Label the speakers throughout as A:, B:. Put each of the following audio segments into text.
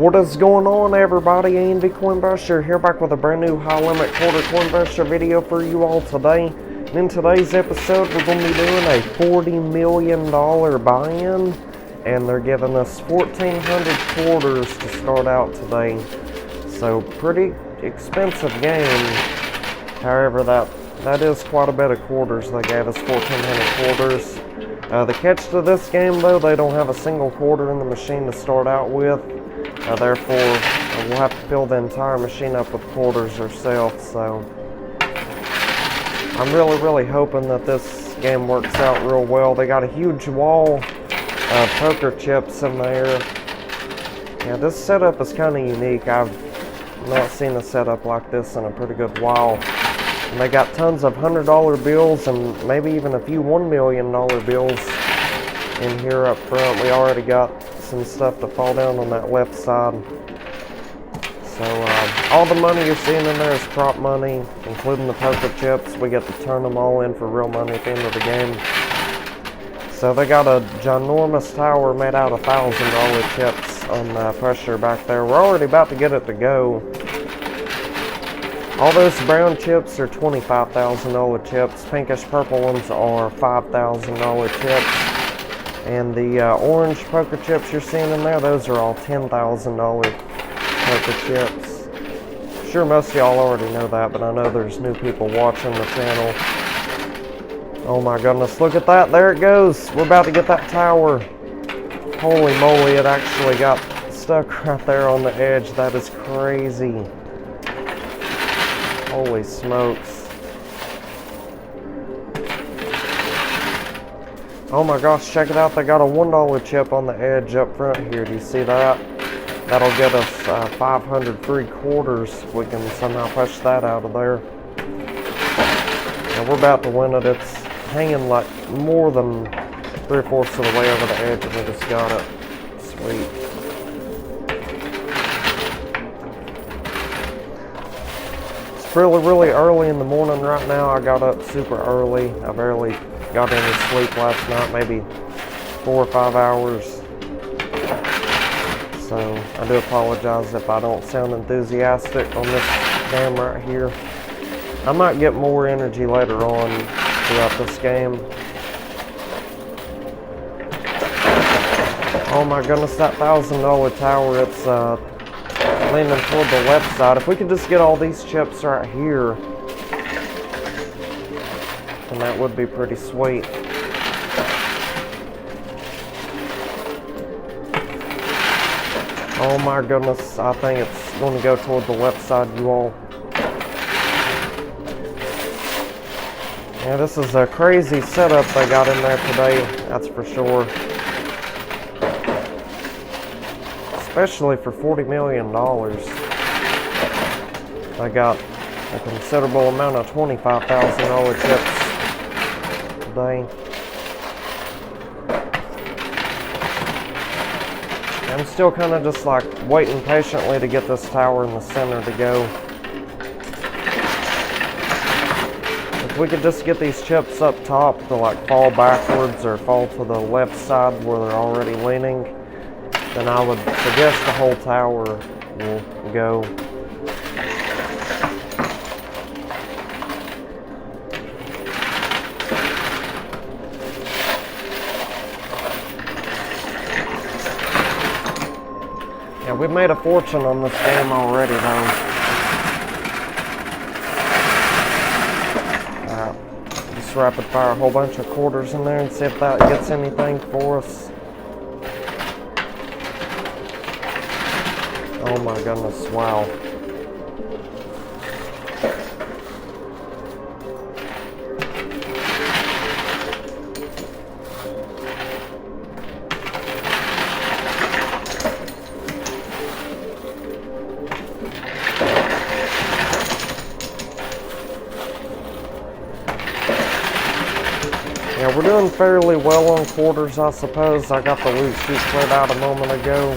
A: What is going on, everybody? A&V Coinbuster here, back with a brand new high limit quarter Coinbuster video for you all today. And in today's episode, we're going to be doing a $40 million buy-in, and they're giving us 1,400 quarters to start out today. So pretty expensive game. However, that is quite a bit of quarters. They gave us 1,400 quarters. The catch to this game, though, they don't have a single quarter in the machine to start out with. Therefore, we'll have to fill the entire machine up with quarters ourselves. So I'm really hoping that this game works out real well. They got a huge wall of poker chips in there. Yeah, this setup is kind of unique. I've not seen a setup like this in a pretty good while. And they got tons of $100 bills and maybe even a few $1 million bills in here up front. We already got some stuff to fall down on that left side. So all the money you're seeing in there is prop money, including the poker chips. We get to turn them all in for real money at the end of the game. So they got a ginormous tower made out of $1,000 chips on pressure back there. We're already about to get it to go. All those brown chips are $25,000 chips. Pinkish purple ones are $5,000 chips. And the orange poker chips you're seeing in there, those are all $10,000 poker chips. Sure, most of y'all already know that, but I know there's new people watching the channel. Oh my goodness, look at that. There it goes. We're about to get that tower. Holy moly, it actually got stuck right there on the edge. That is crazy. Holy smokes. Oh my gosh, check it out. They got a $1 chip on the edge up front here. Do you see that? That'll get us 500 free quarters if we can somehow push that out of there. And we're about to win it. It's hanging like more than 3/4 of the way over the edge, and we just got it. Sweet. It's really early in the morning right now. I got up super early. I barely got any sleep last night, maybe 4 or 5 hours. So I do apologize if I don't sound enthusiastic on this game right here. I might get more energy later on throughout this game. Oh my goodness, that $1,000 tower, it's leaning toward the left side. If we could just get all these chips right here, and that would be pretty sweet. Oh my goodness, I think it's going to go toward the left side, you all. Yeah, this is a crazy setup they got in there today, that's for sure. Especially for $40 million. They got a considerable amount of $25,000 chips today. I'm still kind of just like waiting patiently to get this tower in the center to go. If we could just get these chips up top to like fall backwards or fall to the left side where they're already leaning, then I would suggest the whole tower will go. Yeah, we've made a fortune on this game already, though. Just rapid fire a whole bunch of quarters in there and see if that gets anything for us. Oh my goodness, wow. Yeah, we're doing fairly well on quarters, I suppose. I got the loot chute cleared out a moment ago.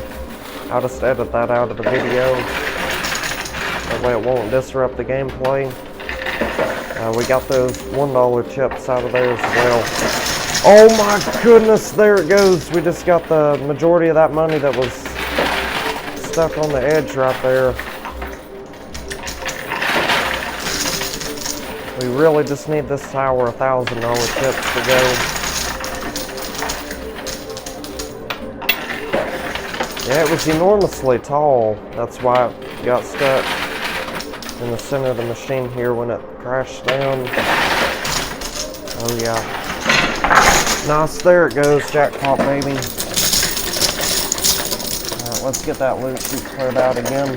A: I'll just edit that out of the video. That way it won't disrupt the gameplay. We got those $1 chips out of there as well. Oh my goodness, there it goes. We just got the majority of that money that was stuck on the edge right there. We really just need this tower $1,000 chips to go. Yeah, it was enormously tall. That's why it got stuck in the center of the machine here when it crashed down. Oh yeah. Nice, there it goes, jackpot baby. Alright, let's get that loot chute cleared out again.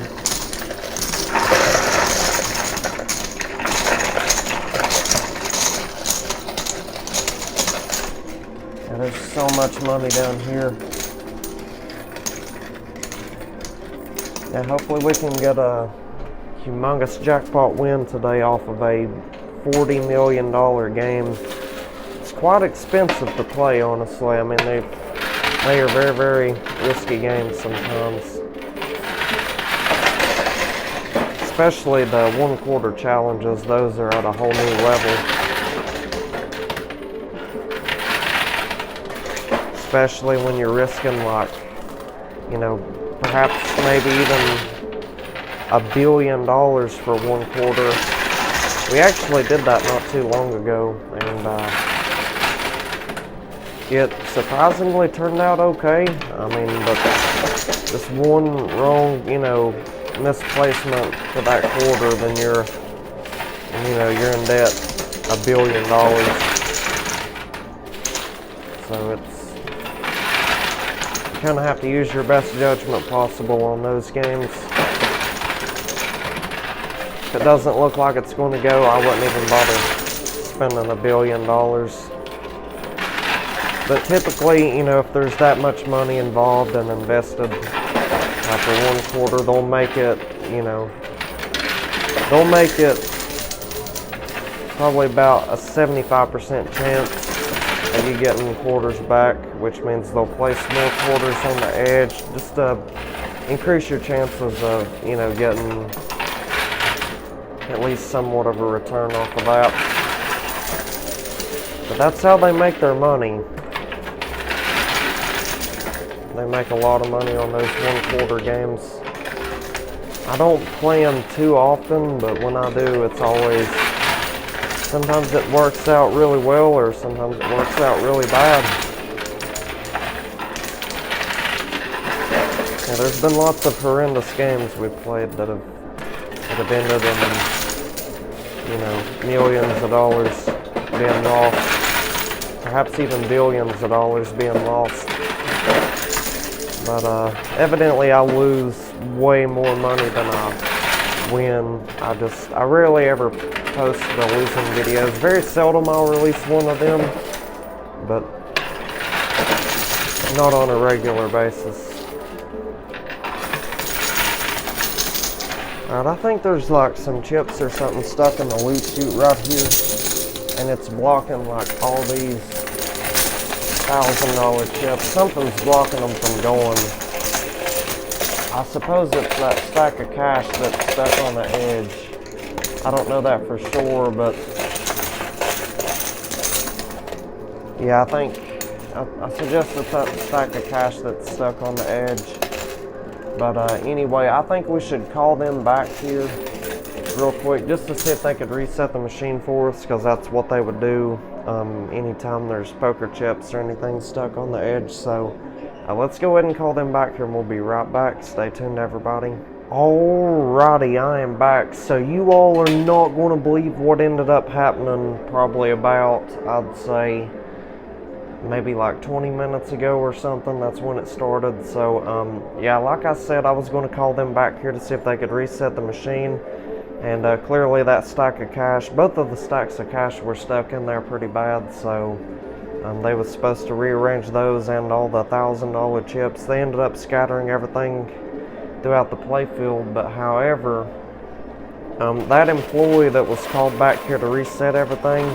A: Yeah, there's so much money down here. Yeah, hopefully we can get a humongous jackpot win today off of a $40 million game. It's quite expensive to play, honestly. I mean, they are very, very risky games sometimes. Especially the 1/4 challenges, those are at a whole new level. Especially when you're risking, like, you know, perhaps maybe even $1 billion for 1/4. We actually did that not too long ago, and it surprisingly turned out okay. I mean, but just one wrong, you know, misplacement for that quarter, then you're in debt $1 billion. So you kind of have to use your best judgment possible on those games. If it doesn't look like it's going to go, I wouldn't even bother spending $1 billion. But typically, you know, if there's that much money involved and invested after 1/4, they'll make it, you know, probably about a 75% chance of you getting quarters back, which means they'll place more quarters on the edge just to increase your chances of, you know, getting at least somewhat of a return off of that. But that's how they make their money. They make a lot of money on those 1/4 games. I don't play them too often, but when I do, it's always, sometimes it works out really well, or sometimes it works out really bad. Yeah, there's been lots of horrendous games we've played that have ended in, you know, millions of dollars being lost, perhaps even billions of dollars being lost. But evidently I lose way more money than I win. I rarely ever post the losing videos. Very seldom I'll release one of them, but not on a regular basis. Alright, I think there's like some chips or something stuck in the loot chute right here, and it's blocking like all these $1,000 chips. Something's blocking them from going. I suppose it's that stack of cash that's stuck on the edge. I don't know that for sure, but yeah, I suggest it's that stack of cash that's stuck on the edge. But anyway, I think we should call them back here real quick just to see if they could reset the machine for us, because that's what they would do anytime there's poker chips or anything stuck on the edge. So let's go ahead and call them back here, and we'll be right back. Stay tuned, everybody. Alrighty, I am back. So you all are not going to believe what ended up happening probably about, I'd say, maybe like 20 minutes ago or something. That's when it started. So yeah, like I said, I was going to call them back here to see if they could reset the machine, and clearly that stack of cash, both of the stacks of cash were stuck in there pretty bad. So they was supposed to rearrange those and all the $1,000 chips. They ended up scattering everything throughout the playfield, but however, that employee that was called back here to reset everything,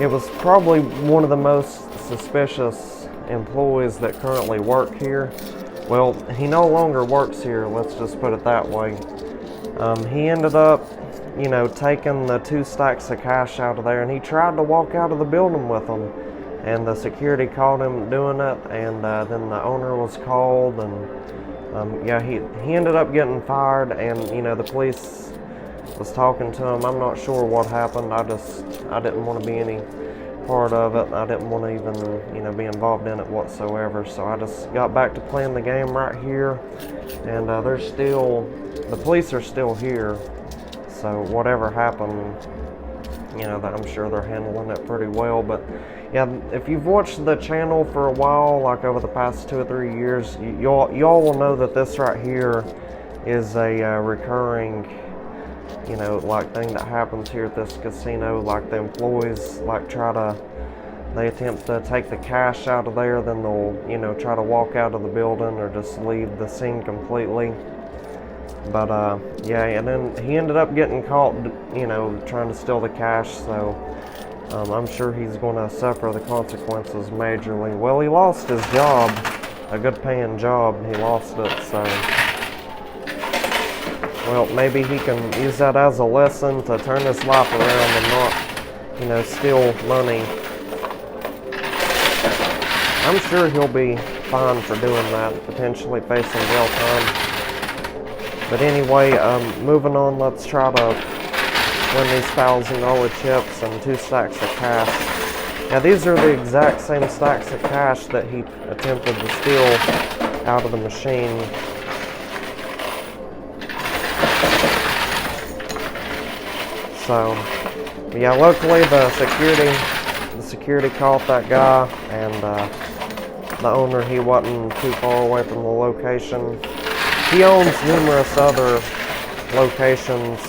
A: it was probably one of the most suspicious employees that currently work here. Well, he no longer works here, let's just put it that way. He ended up, you know, taking the 2 stacks of cash out of there, and he tried to walk out of the building with them, and the security caught him doing it, and then the owner was called, and Yeah, he ended up getting fired, and you know, the police was talking to him. I'm not sure what happened. I didn't want to be any part of it. I didn't want to even, you know, be involved in it whatsoever. So I just got back to playing the game right here, and the police are still here. So whatever happened, you know, that I'm sure they're handling it pretty well. But yeah, if you've watched the channel for a while, like over the past 2 or 3 years, y'all will know that this right here is a recurring, you know, like thing that happens here at this casino. Like the employees they attempt to take the cash out of there, then they'll, you know, try to walk out of the building or just leave the scene completely. But yeah, and then he ended up getting caught, you know, trying to steal the cash, so I'm sure he's going to suffer the consequences majorly. Well, he lost his job, a good paying job. He lost it, so well, maybe he can use that as a lesson to turn his life around and not, you know, steal money. I'm sure he'll be fine for doing that, potentially facing jail time. But anyway, moving on, let's try to win these $1,000 chips and 2 stacks of cash. Now these are the exact same stacks of cash that he attempted to steal out of the machine. So, yeah, luckily the security caught that guy, and the owner, he wasn't too far away from the location. He owns numerous other locations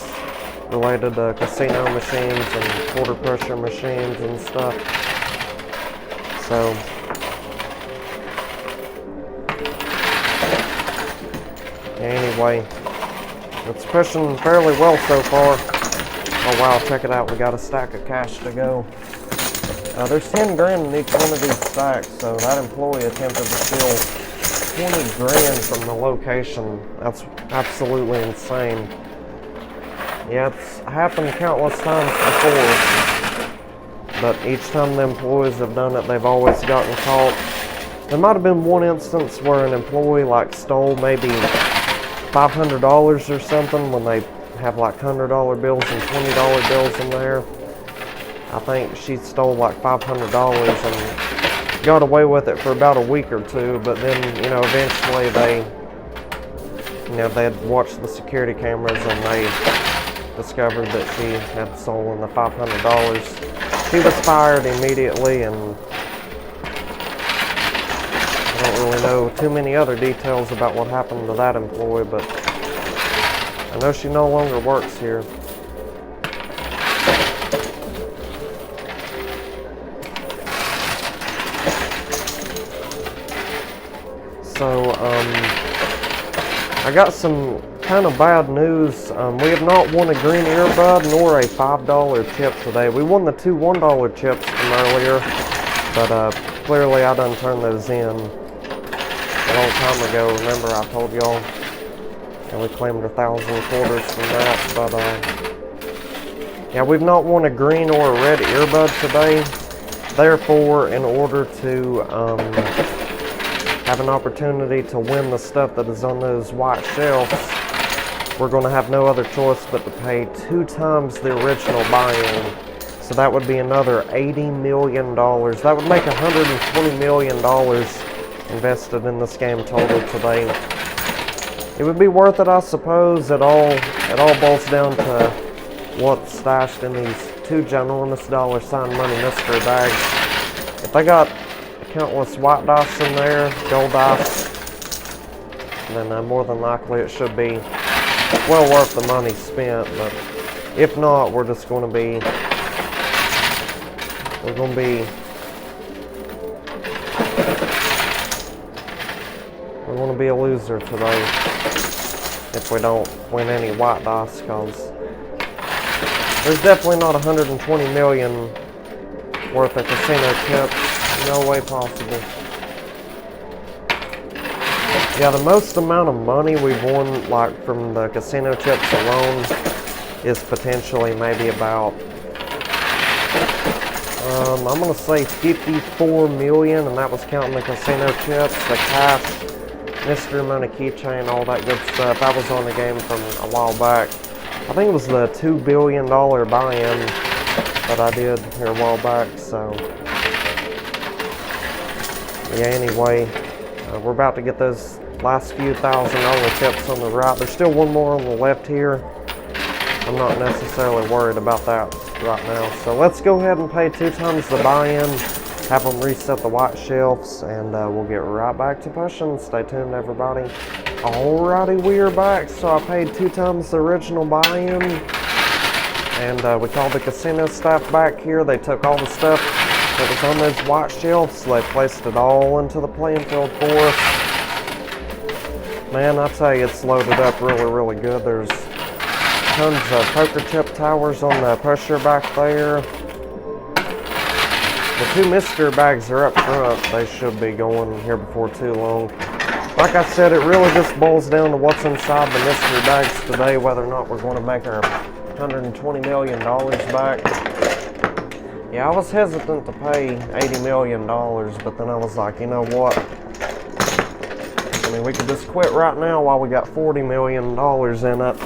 A: related to casino machines and quarter pressure machines and stuff. So, anyway, it's pushing fairly well so far. Oh wow, check it out, we got a stack of cash to go. There's 10 grand in each one of these stacks, so that employee attempted to steal 20 grand from the location. That's absolutely insane. Yeah, it's happened countless times before, but each time the employees have done it, they've always gotten caught. There might have been one instance where an employee like stole maybe $500 or something when they have like $100 bills and $20 bills in there. I think she stole like $500 and got away with it for about a week or two, but then, you know, eventually they had watched the security cameras and they discovered that she had stolen the $500. She was fired immediately, and I don't really know too many other details about what happened to that employee, but I know she no longer works here. So, I got some kind of bad news. We have not won a green earbud nor a $5 chip today. We won the 2 $1 chips from earlier, but clearly I done turned those in a long time ago. Remember I told y'all, and we claimed 1,000 quarters from that, but yeah, we've not won a green or a red earbud today. Therefore, in order to have an opportunity to win the stuff that is on those white shelves, we're going to have no other choice but to pay 2 times the original buy-in. So that would be another $80 million. That would make $120 million invested in this game total today. It would be worth it, I suppose. It all boils down to what's stashed in these 2 ginormous $sign money mystery bags. If they got countless white dice in there, gold dice, then more than likely it should be well worth the money spent. But if not, we're going to be a loser today if we don't win any white dice, because there's definitely not 120 million worth of casino chips. No way possible. Yeah, the most amount of money we've won, like from the casino chips alone, is potentially maybe about, I'm gonna say 54 million, and that was counting the casino chips. The cash Mystery Money keychain, all that good stuff. I was on the game from a while back. I think it was the $2 billion buy-in that I did here a while back, so yeah, anyway, we're about to get those last few $1,000 chips on the right. There's still one more on the left here. I'm not necessarily worried about that right now. So let's go ahead and pay 2 times the buy-in, have them reset the white shelves, and we'll get right back to pushing. Stay tuned, everybody. Alrighty, we are back. So I paid 2 times the original buy-in, and we called the casino staff back here. They took all the stuff that was on those white shelves. They placed it all into the playing field for us. Man, I tell you, it's loaded up really good. There's tons of poker chip towers on the pusher back there. The 2 mystery bags are up front. They should be going here before too long. Like I said, it really just boils down to what's inside the mystery bags today, whether or not we're going to make our $120 million back. Yeah, I was hesitant to pay $80 million, but then I was like, you know what? I mean, we could just quit right now while we got $40 million in it,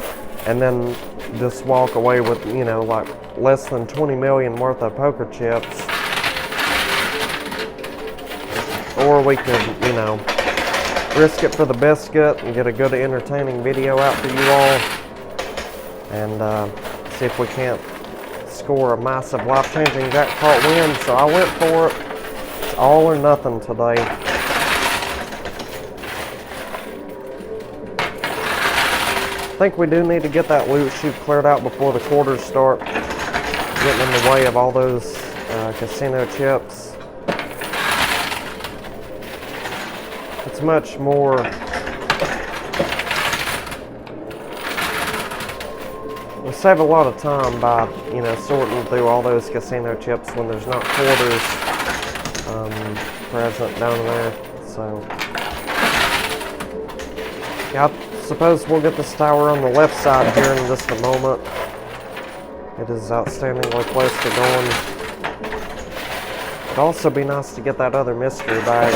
A: and then just walk away with, you know, like less than $20 million worth of poker chips. Or we could, you know, risk it for the biscuit and get a good entertaining video out for you all, and see if we can't score a massive life-changing jackpot win. So I went for it. It's all or nothing today. I think we do need to get that loot chute cleared out before the quarters start getting in the way of all those casino chips. It's much more we save a lot of time by, you know, sorting through all those casino chips when there's not quarters present down there. So yeah, I suppose we'll get this tower on the left side here in just a moment. It is outstandingly close to going. It'd also be nice to get that other mystery bag.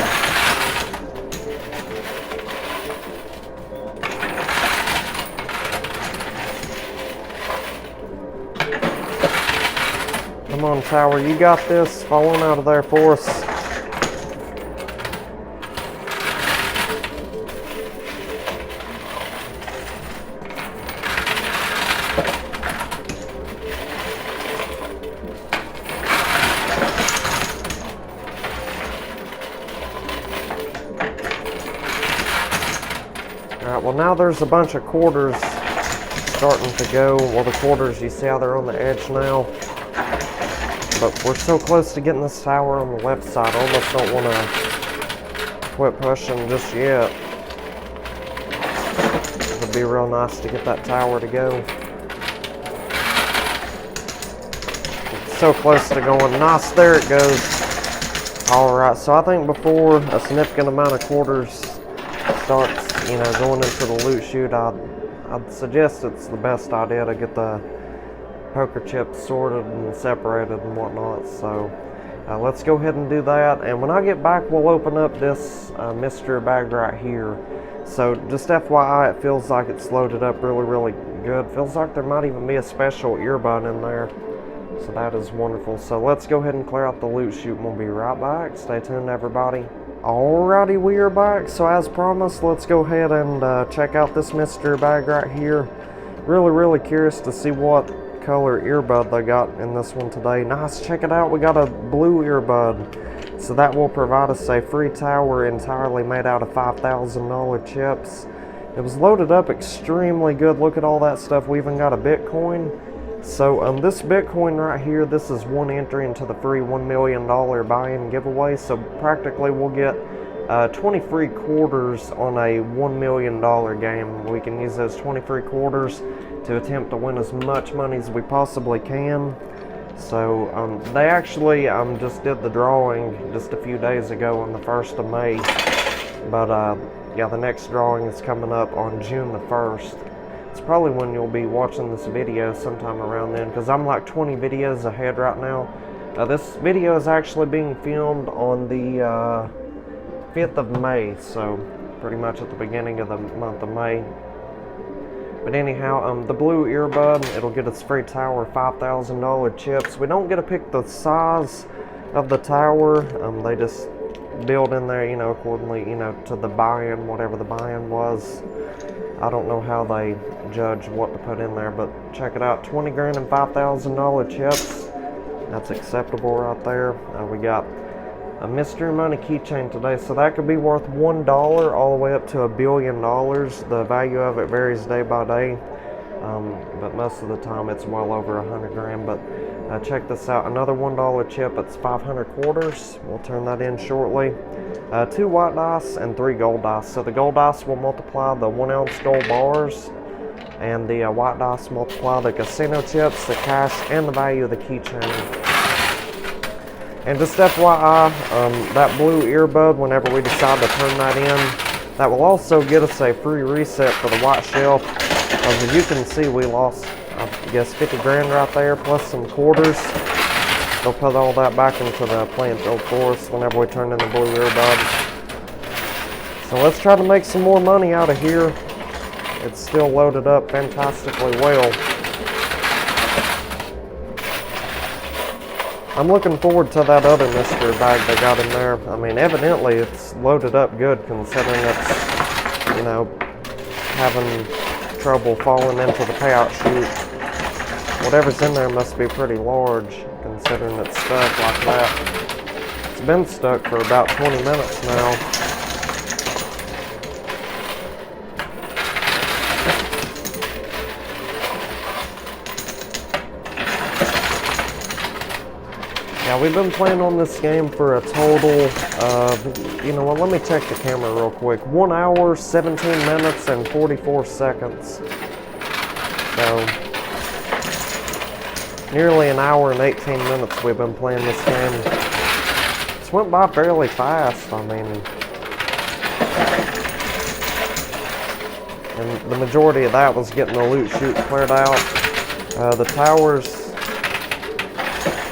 A: Come on, tower, you got this. Fall on out of there for us. Alright, well now there's a bunch of quarters starting to go. Well, the quarters, you see how they're on the edge now? But we're so close to getting this tower on the left side. I almost don't want to quit pushing just yet. It would be real nice to get that tower to go. It's so close to going. Nice, there it goes. Alright, so I think before a significant amount of quarters starts, you know, going into the loot chute, I'd suggest it's the best idea to get the poker chips sorted and separated and whatnot. So let's go ahead and do that, and when I get back we'll open up this mystery bag right here. So just FYI, it feels like it's loaded up really good. Feels like there might even be a special earbud in there, so that is wonderful. So let's go ahead and clear out the loot chute and we'll be right back. Stay tuned, everybody. Alrighty, we are back. So as promised, let's go ahead and check out this mystery bag right here. Really curious to see what color earbud they got in this one today. Nice, check it out, we got a blue earbud, so that will provide us a free tower entirely made out of $5,000 chips. It was loaded up extremely good. Look at all that stuff. We even got a Bitcoin. So this Bitcoin right here, this is one entry into the free $1 million buy-in giveaway. So practically we'll get 20 free quarters on a $1 million game. We can use those 20 free quarters to attempt to win as much money as we possibly can. So they actually just did the drawing just a few days ago on the 1st of May. But yeah, the next drawing is coming up on June the 1st. It's probably when you'll be watching this video, sometime around then, because I'm like 20 videos ahead right now. This video is actually being filmed on the 5th of May, so pretty much at the beginning of the month of May. But anyhow, the blue earbud, it'll get us free tower $5,000 chips. We don't get to pick the size of the tower. They just build in there, accordingly, to the buy-in, whatever the buy-in was. I don't know how they judge what to put in there, but check it out, 20 grand and $5,000 chips. That's acceptable right there. We got a mystery money keychain today, so that could be worth $1 all the way up to $1 billion. The value of it varies day by day, but most of the time it's well over 100 grand. But check this out, another $1 chip. It's 500 quarters. We'll turn that in shortly. 2 white dice and 3 gold dice. So the gold dice will multiply the 1 ounce gold bars, and the white dice multiply the casino chips, the cash, and the value of the keychain. And just FYI, that blue earbud, whenever we decide to turn that in, that will also get us a free reset for the white shelf. As you can see, we lost, I guess, 50 grand right there, plus some quarters. They'll put all that back into the Plainfield Forest whenever we turn in the blue earbud. So let's try to make some more money out of here. It's still loaded up fantastically well. I'm looking forward to that other mystery bag they got in there. I mean, evidently it's loaded up good considering it's, having trouble falling into the payout chute. Whatever's in there must be pretty large considering it's stuck like that. It's been stuck for about 20 minutes now. Yeah, we've been playing on this game for a total of, let me check the camera real quick. 1 hour, 17 minutes, and 44 seconds. So, nearly an hour and 18 minutes we've been playing this game. It's went by fairly fast, I mean. And the majority of that was getting the loot chute cleared out. The towers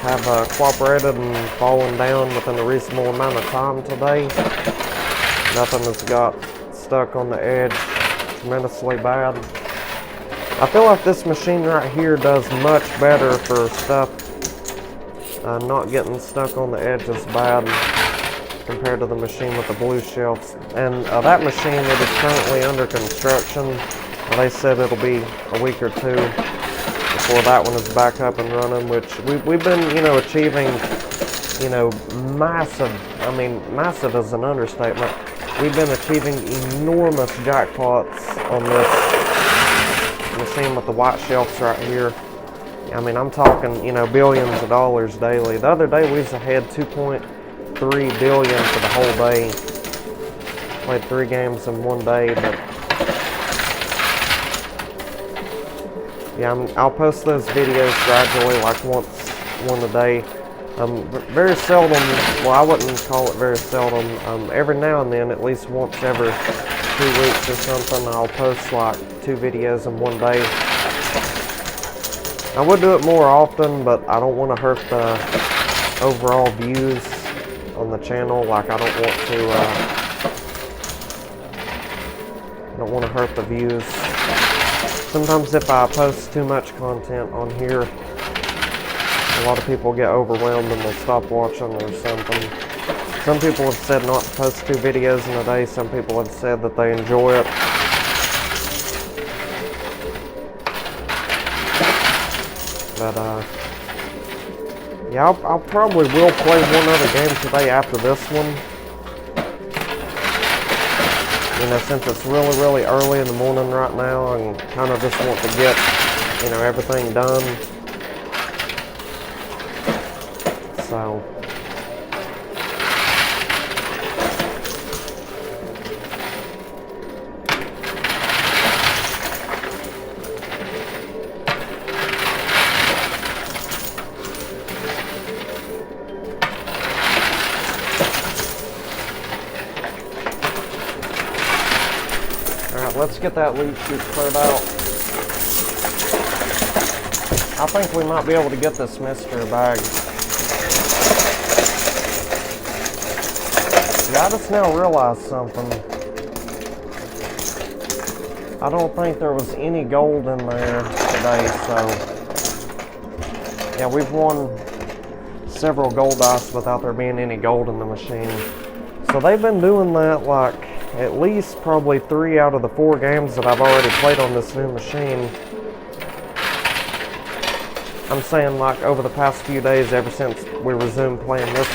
A: have cooperated and fallen down within a reasonable amount of time today. Nothing has got stuck on the edge tremendously bad. I feel like this machine right here does much better for stuff not getting stuck on the edge as bad compared to the machine with the blue shelves. And that machine, it is currently under construction. They said it'll be a week or two before that one is back up and running, which we've been, achieving, massive, massive is an understatement. We've been achieving enormous jackpots on this machine with the white shelves right here. I mean, I'm talking, billions of dollars daily. The other day we was ahead 2.3 billion for the whole day. Played 3 games in one day, but yeah, I'll post those videos gradually, like one a day. Very seldom, well, I wouldn't call it very seldom. Every now and then, at least once every 2 weeks or something, I'll post like 2 videos in one day. I would do it more often, but I don't want to hurt the overall views on the channel. Like, I don't want to hurt the views. Sometimes if I post too much content on here, a lot of people get overwhelmed and they'll stop watching or something. Some people have said not to post 2 videos in a day. Some people have said that they enjoy it. But, yeah, I'll probably will play one other game today after this one. Since it's really, really early in the morning right now and kind of just want to get, everything done. So. Let's get that loot chute cleared out. I think we might be able to get this mystery bag. Yeah, I just now realized something. I don't think there was any gold in there today, so yeah, we've won several gold dice without there being any gold in the machine. So they've been doing that like at least probably 3 out of the 4 games that I've already played on this new machine. I'm saying like over the past few days, ever since we resumed playing this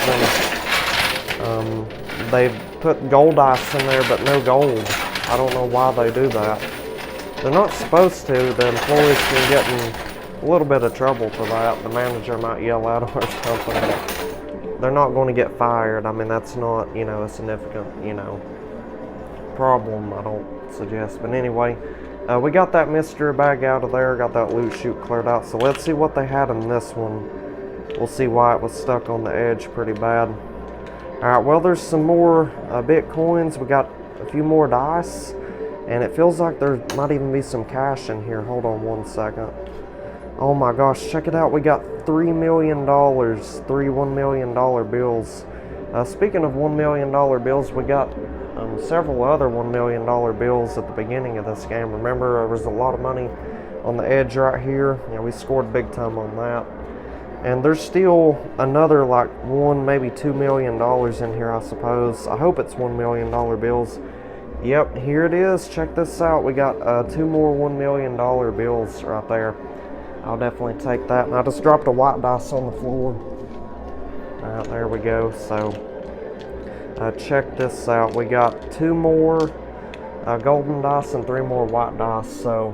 A: one, they've put gold dice in there but no gold. I don't know why they do that. They're not supposed to. The employees can get in a little bit of trouble for that. The manager might yell at them or something. They're not going to get fired. I mean, that's not, you know, a significant, you know, problem, I don't suggest. But anyway, we got that mystery bag out of there, got that loot chute cleared out. So let's see what they had in this one. We'll see why it was stuck on the edge pretty bad. Alright, well, there's some more Bitcoins. We got a few more dice. And it feels like there might even be some cash in here. Hold on one second. Oh my gosh, check it out. We got $3 million, 3 $1 million bills. Speaking of $1 million bills, we got several other $1 million bills at the beginning of this game. Remember, there was a lot of money on the edge right here. You know, we scored big time on that. And there's still another like maybe $2 million in here, I suppose. I hope it's $1 million bills. Yep, here it is. Check this out. We got 2 more $1 million bills right there. I'll definitely take that. And I just dropped a white dice on the floor. Alright, there we go. So, check this out. We got 2 more golden dice and 3 more white dice. So,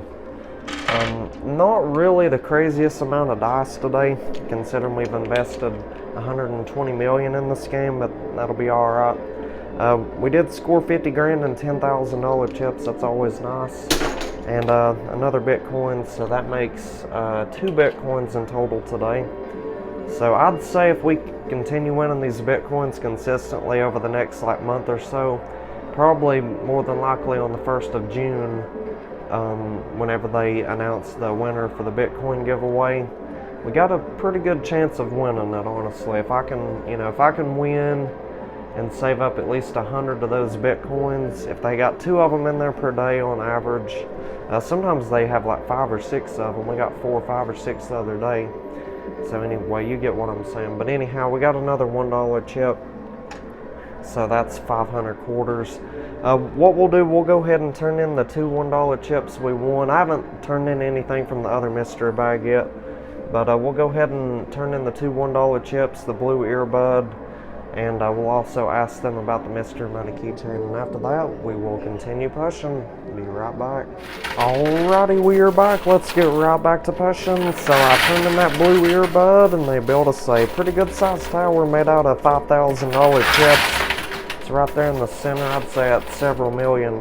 A: not really the craziest amount of dice today, considering we've invested 120 million in this game, but that'll be alright. We did score 50 grand and $10,000 chips. That's always nice. And another Bitcoin, so that makes 2 Bitcoins in total today. So I'd say if we continue winning these Bitcoins consistently over the next like month or so, probably more than likely on the 1st of June, whenever they announce the winner for the Bitcoin giveaway, we got a pretty good chance of winning it, honestly. If I can, you know, if I can win and save up at least 100 of those Bitcoins, if they got 2 of them in there per day on average, sometimes they have like 5 or 6 of them. We got 4, 5, or 6 the other day. So anyway, you get what I'm saying. But anyhow, we got another $1 chip. So that's 500 quarters. What we'll do, we'll go ahead and turn in the 2 $1 chips we won. I haven't turned in anything from the other mystery bag yet. But we'll go ahead and turn in the 2 $1 chips, the blue earbud, and we'll also ask them about the mystery money keychain. And after that, we will continue pushing. Be right back. Alrighty, we are back. Let's get right back to pushing. So I turned in that blue earbud, and they built us a pretty good sized tower made out of $5,000 chips. It's right there in the center. I'd say it's several $1 million.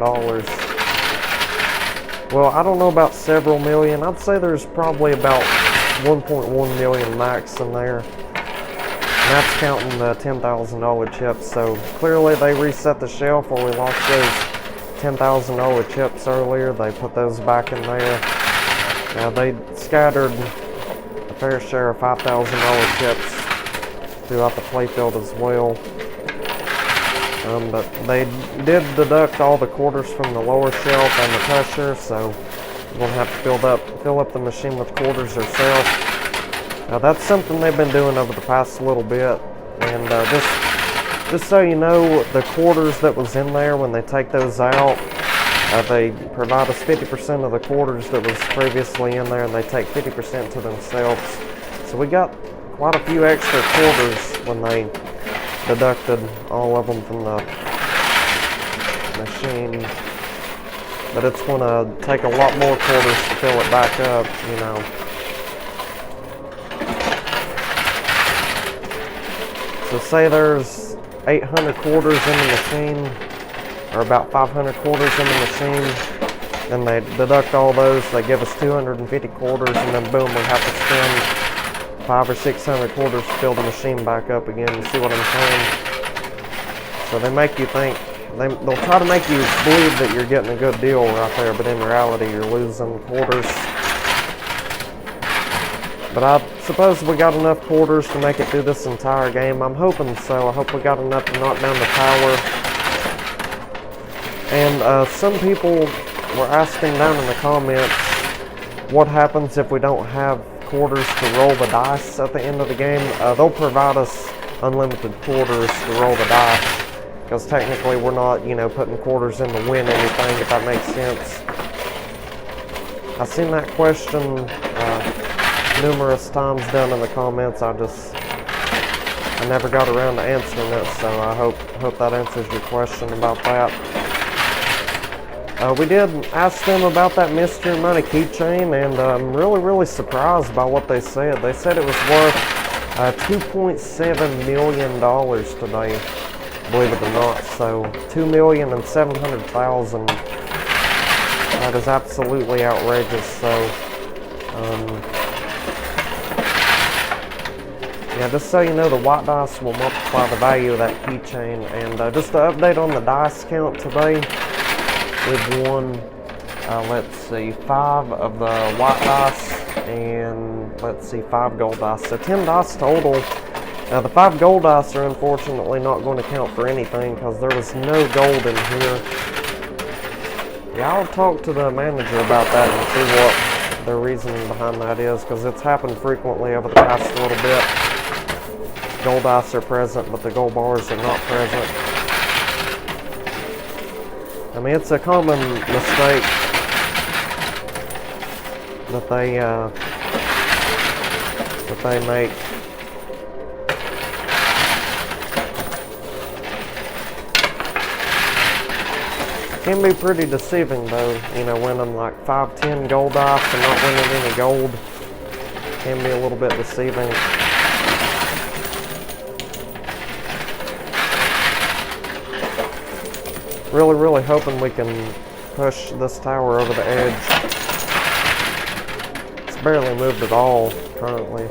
A: Well, I don't know about several million. I'd say there's probably about 1.1 million max in there. And that's counting the $10,000 chips. So clearly they reset the shelf where we lost those $10,000 chips earlier. They put those back in there. Now they scattered a fair share of $5,000 chips throughout the playfield as well. But they did deduct all the quarters from the lower shelf and the pusher, so we'll have to fill up the machine with quarters ourselves. Now that's something they've been doing over the past little bit, and just so you know, the quarters that was in there, when they take those out, they provide us 50% of the quarters that was previously in there, and they take 50% to themselves. So we got quite a few extra quarters when they deducted all of them from the machine. But it's going to take a lot more quarters to fill it back up, you know. So say there's 800 quarters in the machine, or about 500 quarters in the machine, and they deduct all those, they give us 250 quarters, and then boom, we have to spend 500 or 600 quarters to fill the machine back up again. You see what I'm saying? So they make you think, they'll try to make you believe that you're getting a good deal right there, but in reality you're losing quarters. But I suppose we got enough quarters to make it through this entire game. I'm hoping so. I hope we got enough to knock down the tower. And some people we're asking down in the comments what happens if we don't have quarters to roll the dice at the end of the game. They'll provide us unlimited quarters to roll the dice, because technically we're not, you know, putting quarters in to win anything, if that makes sense. I've seen that question numerous times down in the comments. I never got around to answering it, so I hope that answers your question about that. We did ask them about that mystery money keychain, and I'm really surprised by what they said. They said it was worth $2.7 million today, believe it or not. So $2,700,000. That is absolutely outrageous. So yeah, just so you know, the white dice will multiply the value of that keychain. And just to update on the dice count today, we've won, let's see, 5 of the white dice and, let's see, 5 gold dice. So 10 dice total. Now the 5 gold dice are unfortunately not going to count for anything because there was no gold in here. Yeah, I'll talk to the manager about that and see what their reasoning behind that is, because it's happened frequently over the past little bit. Gold dice are present, but the gold bars are not present. I mean, it's a common mistake that they make. It can be pretty deceiving though, you know, winning like 5, 10 gold dice and not winning any gold. It can be a little bit deceiving. Really hoping we can push this tower over the edge. It's barely moved at all currently.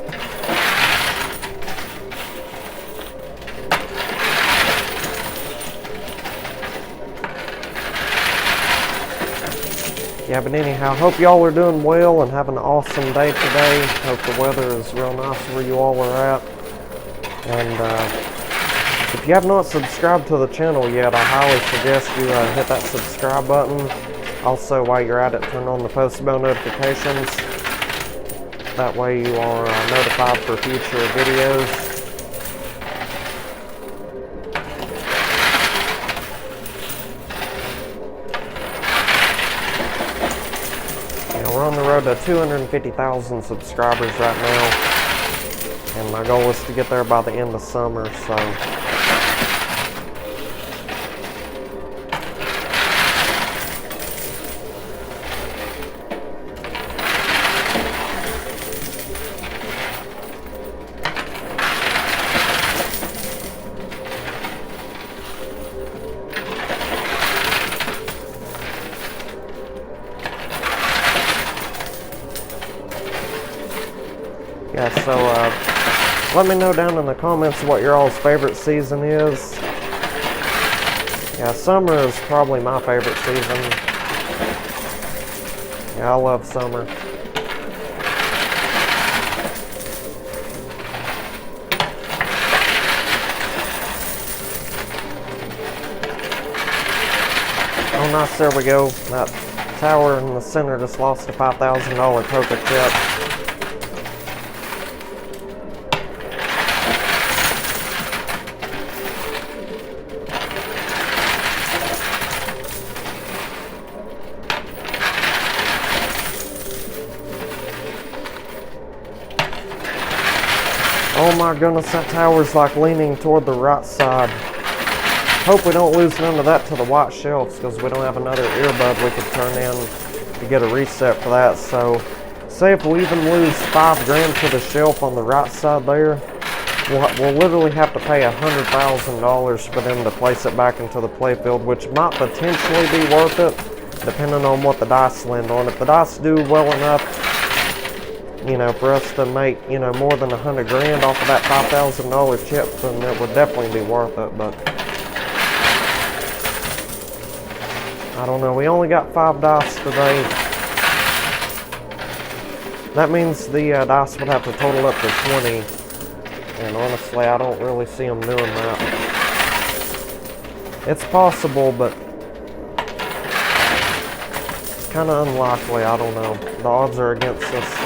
A: Yeah, but anyhow, hope y'all are doing well and having an awesome day today. Hope the weather is real nice where you all are at. And if you have not subscribed to the channel yet, I highly suggest you hit that subscribe button. Also, while you're at it, turn on the post bell notifications. That way you are notified for future videos. We're on the road to 250,000 subscribers right now, and my goal is to get there by the end of summer, so yeah, so let me know down in the comments what your all's favorite season is. Yeah, summer is probably my favorite season. Yeah, I love summer. Oh, nice, there we go. That tower in the center just lost a $5,000 poker chip. Oh my goodness, that tower's like leaning toward the right side. Hope we don't lose none of that to the white shelves, because we don't have another earbud we could turn in to get a reset for that. So, say if we even lose $5 grand to the shelf on the right side there, we'll literally have to pay $100,000 for them to place it back into the playfield, which might potentially be worth it, depending on what the dice land on. If the dice do well enough, you know, for us to make, you know, more than 100 grand off of that $5,000 chip, then it would definitely be worth it. But I don't know. We only got 5 dice today. That means the dice would have to total up to 20. And honestly, I don't really see them doing that. It's possible, but kind of unlikely. I don't know. The odds are against us.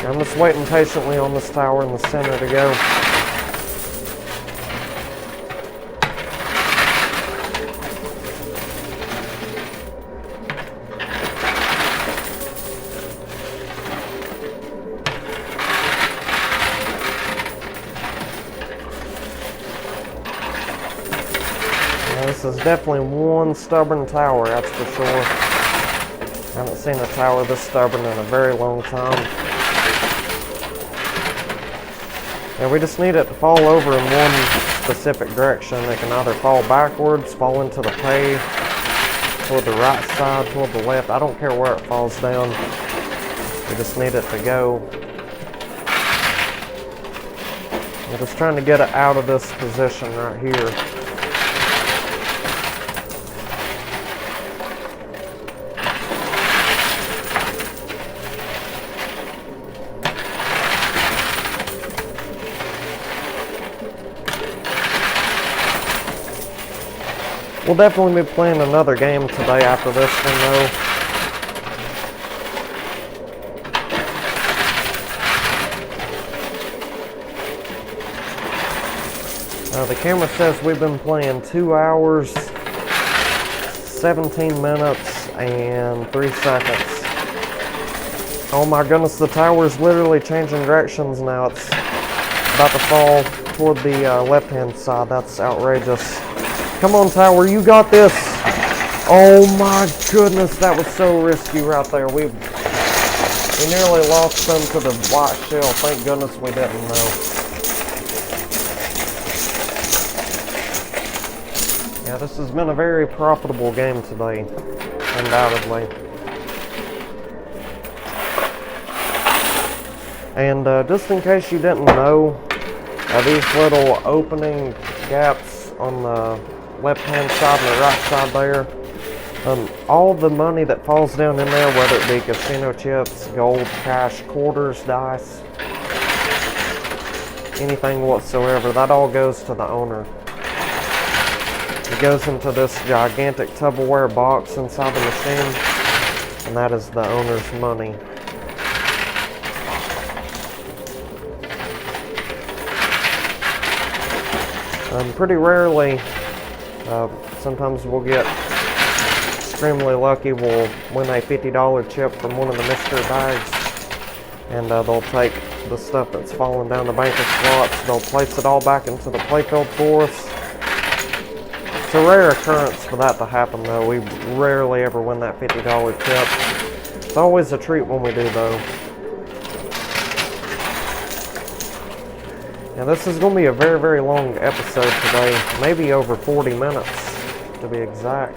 A: I'm just waiting patiently on this tower in the center to go. This is definitely one stubborn tower, that's for sure. I haven't seen a tower this stubborn in a very long time. And we just need it to fall over in one specific direction. It can either fall backwards, fall into the pave, toward the right side, toward the left. I don't care where it falls down. We just need it to go. We're just trying to get it out of this position right here. We'll definitely be playing another game today after this one though. The camera says we've been playing 2 hours, 17 minutes, and 3 seconds. Oh my goodness, the tower's literally changing directions now. It's about to fall toward the left-hand side. That's outrageous. Come on, tower, you got this. Oh my goodness, that was so risky right there. We nearly lost them to the white shell. Thank goodness we didn't know. Yeah, this has been a very profitable game today, undoubtedly. And just in case you didn't know, these little opening gaps on the left-hand side and the right side there, all the money that falls down in there, whether it be casino chips, gold, cash, quarters, dice, anything whatsoever, that all goes to the owner. It goes into this gigantic Tupperware box inside the machine, and that is the owner's money. Pretty rarely, sometimes we'll get extremely lucky. We'll win a $50 chip from one of the mystery bags, and they'll take the stuff that's fallen down the bank of slots. They'll place it all back into the playfield for us. It's a rare occurrence for that to happen, though. We rarely ever win that $50 chip. It's always a treat when we do, though. Now this is going to be a very, very long episode today, maybe over 40 minutes to be exact.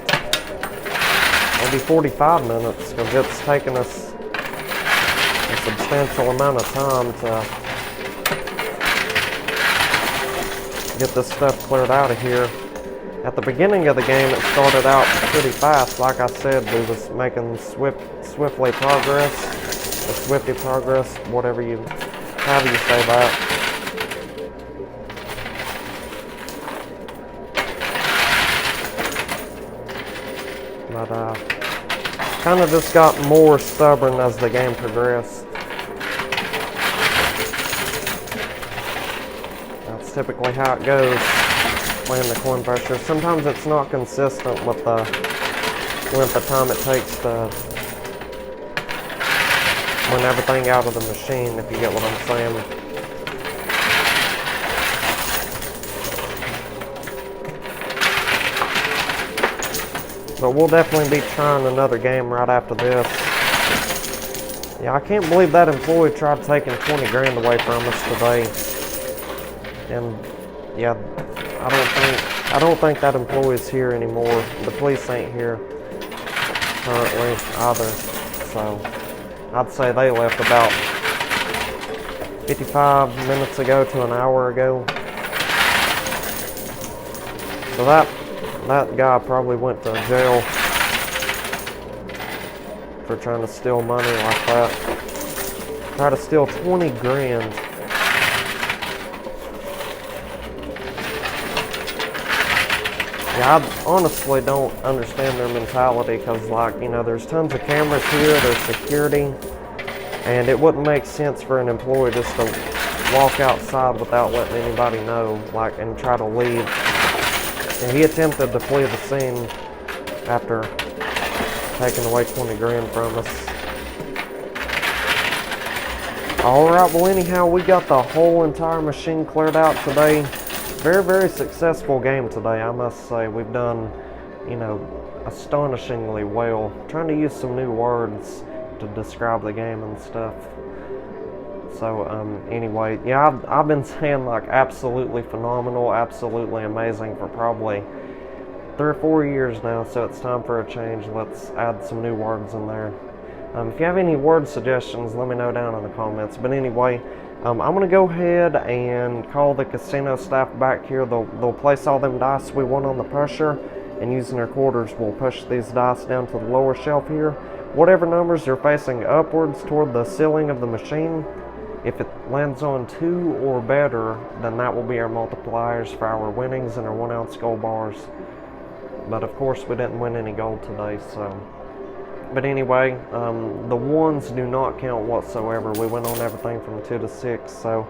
A: Maybe 45 minutes, because it's taken us a substantial amount of time to get this stuff cleared out of here. At the beginning of the game, it started out pretty fast. Like I said, we was making swiftly progress, or swifty progress, however you say that. But kind of just got more stubborn as the game progressed. That's typically how it goes playing the coin pressure. Sometimes it's not consistent with the length of time it takes to win everything out of the machine, if you get what I'm saying. But we'll definitely be trying another game right after this. Yeah, I can't believe that employee tried taking 20 grand away from us today. And yeah, I don't think that employee's here anymore. The police ain't here currently either. So I'd say they left about 55 minutes ago to an hour ago. So that guy probably went to jail for trying to steal money like that. Try to steal 20 grand. Yeah, I honestly don't understand their mentality because, like, you know, there's tons of cameras here, there's security, and it wouldn't make sense for an employee just to walk outside without letting anybody know, like, and try to leave. And he attempted to flee the scene after taking away 20 grand from us. Alright, well anyhow, we got the whole entire machine cleared out today. Very, very successful game today, I must say. We've done, you know, astonishingly well. Trying to use some new words to describe the game and stuff. So, anyway, yeah, I've been saying, like, absolutely phenomenal, absolutely amazing for probably 3 or 4 years now, so it's time for a change. Let's add some new words in there. If you have any word suggestions, let me know down in the comments. But anyway, I'm going to go ahead and call the casino staff back here. They'll place all them dice we want on the pusher, and using their quarters, we'll push these dice down to the lower shelf here. Whatever numbers are facing upwards toward the ceiling of the machine, if it lands on 2 or better, then that will be our multipliers for our winnings and our 1 ounce gold bars. But of course, we didn't win any gold today, so. But anyway, the ones do not count whatsoever. We went on everything from 2 to 6. So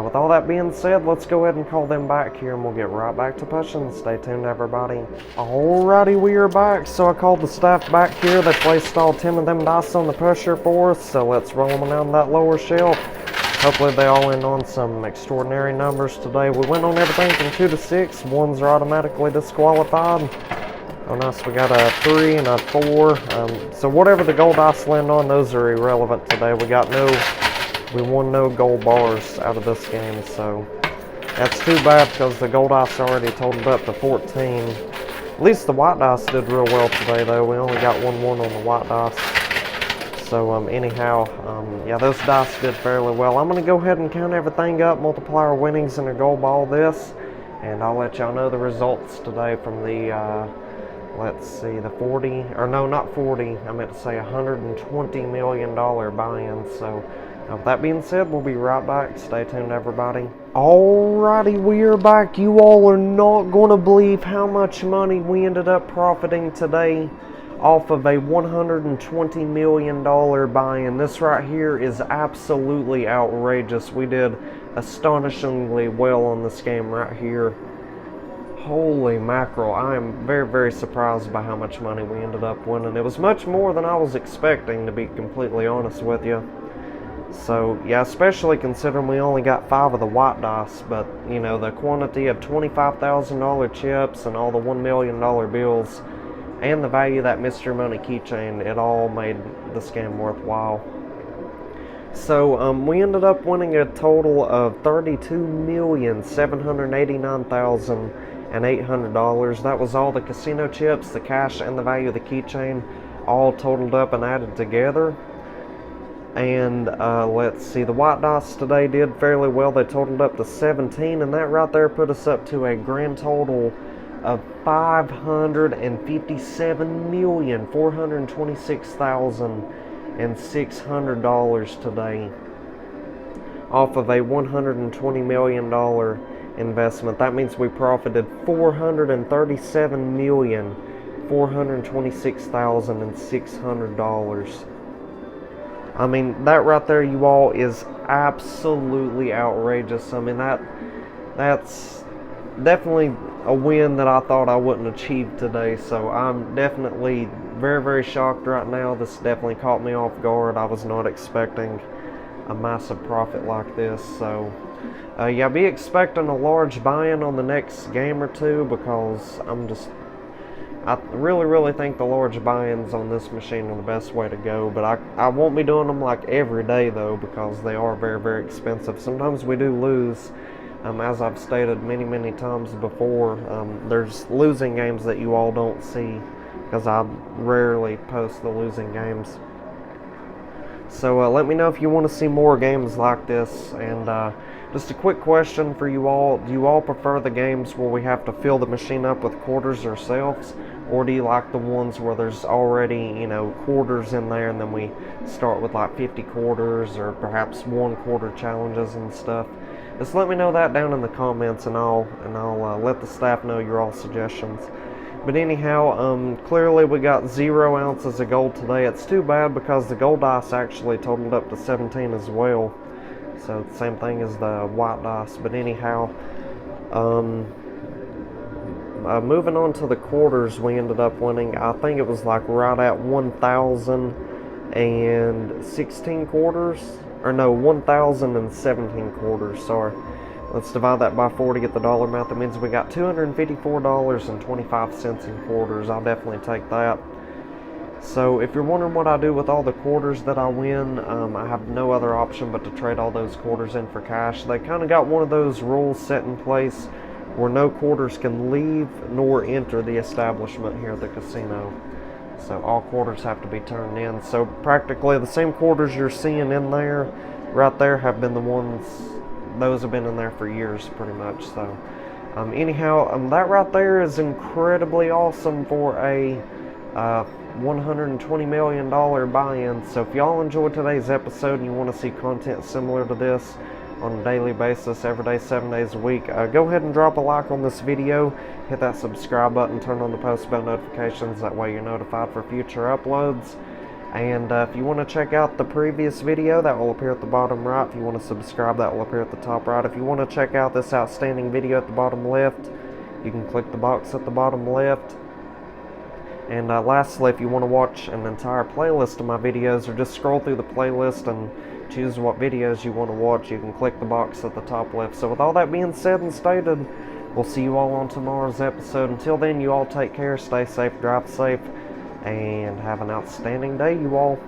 A: with all that being said, let's go ahead and call them back here and we'll get right back to pushing. Stay tuned, everybody. Alrighty, we are back. So I called the staff back here. They placed all 10 of them dice on the pusher for us. So let's roll them down that lower shelf. Hopefully they all end on some extraordinary numbers today. We went on everything from 2 to 6. Ones are automatically disqualified. Oh nice, we got a 3 and a 4. So whatever the gold dice land on, those are irrelevant today. We won no gold bars out of this game, so that's too bad because the gold dice already totaled up to 14. At least the white dice did real well today though. We only got 1 on the white dice. So anyhow, yeah, those dice did fairly well. I'm going to go ahead and count everything up, multiply our winnings and our gold ball this, and I'll let y'all know the results today from the let's see, the 40, or no, not 40, I meant to say $120 million buy-in. So with that being said, we'll be right back. Stay tuned, everybody. Alrighty, we are back. You all are not going to believe how much money we ended up profiting today off of a $120 million buy-in. This right here is absolutely outrageous. We did astonishingly well on this game right here. Holy mackerel, I am very, very surprised by how much money we ended up winning. It was much more than I was expecting, to be completely honest with you. So, yeah, especially considering we only got 5 of the white dice, but, you know, the quantity of $25,000 chips and all the $1 million bills and the value of that mystery money keychain, it all made this game worthwhile. So, we ended up winning a total of $32,789,800. That was all the casino chips, the cash, and the value of the keychain, all totaled up and added together. And let's see, the white dice today did fairly well. They totaled up to 17, and that right there put us up to a grand total of $557,426,600 today off of a $120 million investment. That means we profited $437,426,600. I mean, that right there, you all, is absolutely outrageous. I mean, that's definitely a win that I thought I wouldn't achieve today. So I'm definitely very, very shocked right now. This definitely caught me off guard. I was not expecting a massive profit like this. So yeah, be expecting a large buy-in on the next game or two, because I really, really think the large buy-ins on this machine are the best way to go. But I won't be doing them like every day though, because they are very, very expensive. Sometimes we do lose, as I've stated many, many times before. There's losing games that you all don't see, because I rarely post the losing games. So let me know if you want to see more games like this. And just a quick question for you all: do you all prefer the games where we have to fill the machine up with quarters ourselves, or do you like the ones where there's already, you know, quarters in there, and then we start with like 50 quarters or perhaps 1 quarter challenges and stuff? Just let me know that down in the comments, and I'll let the staff know your all suggestions. But anyhow, clearly we got 0 ounces of gold today. It's too bad because the gold dice actually totaled up to 17 as well. So the same thing as the white dice. But anyhow, moving on to the quarters, we ended up winning. I think it was like right at 1,016 quarters. Or no, 1,017 quarters, sorry. Let's divide that by 4 to get the dollar amount. That means we got $254.25 in quarters. I'll definitely take that. So if you're wondering what I do with all the quarters that I win, I have no other option but to trade all those quarters in for cash. They kind of got one of those rules set in place where no quarters can leave nor enter the establishment here at the casino. So all quarters have to be turned in. So practically the same quarters you're seeing in there, right there, have been the ones, those have been in there for years pretty much. So anyhow, that right there is incredibly awesome for a $120 million buy-in. So if y'all enjoyed today's episode and you want to see content similar to this on a daily basis, every day, 7 days a week, go ahead and drop a like on this video, hit that subscribe button, turn on the post bell notifications, that way you're notified for future uploads. And if you want to check out the previous video, that will appear at the bottom right. If you want to subscribe, that will appear at the top right. If you want to check out this outstanding video at the bottom left, you can click the box at the bottom left. And lastly, if you want to watch an entire playlist of my videos, or just scroll through the playlist and choose what videos you want to watch, you can click the box at the top left. So with all that being said and stated, we'll see you all on tomorrow's episode. Until then, you all take care, stay safe, drive safe, and have an outstanding day, you all.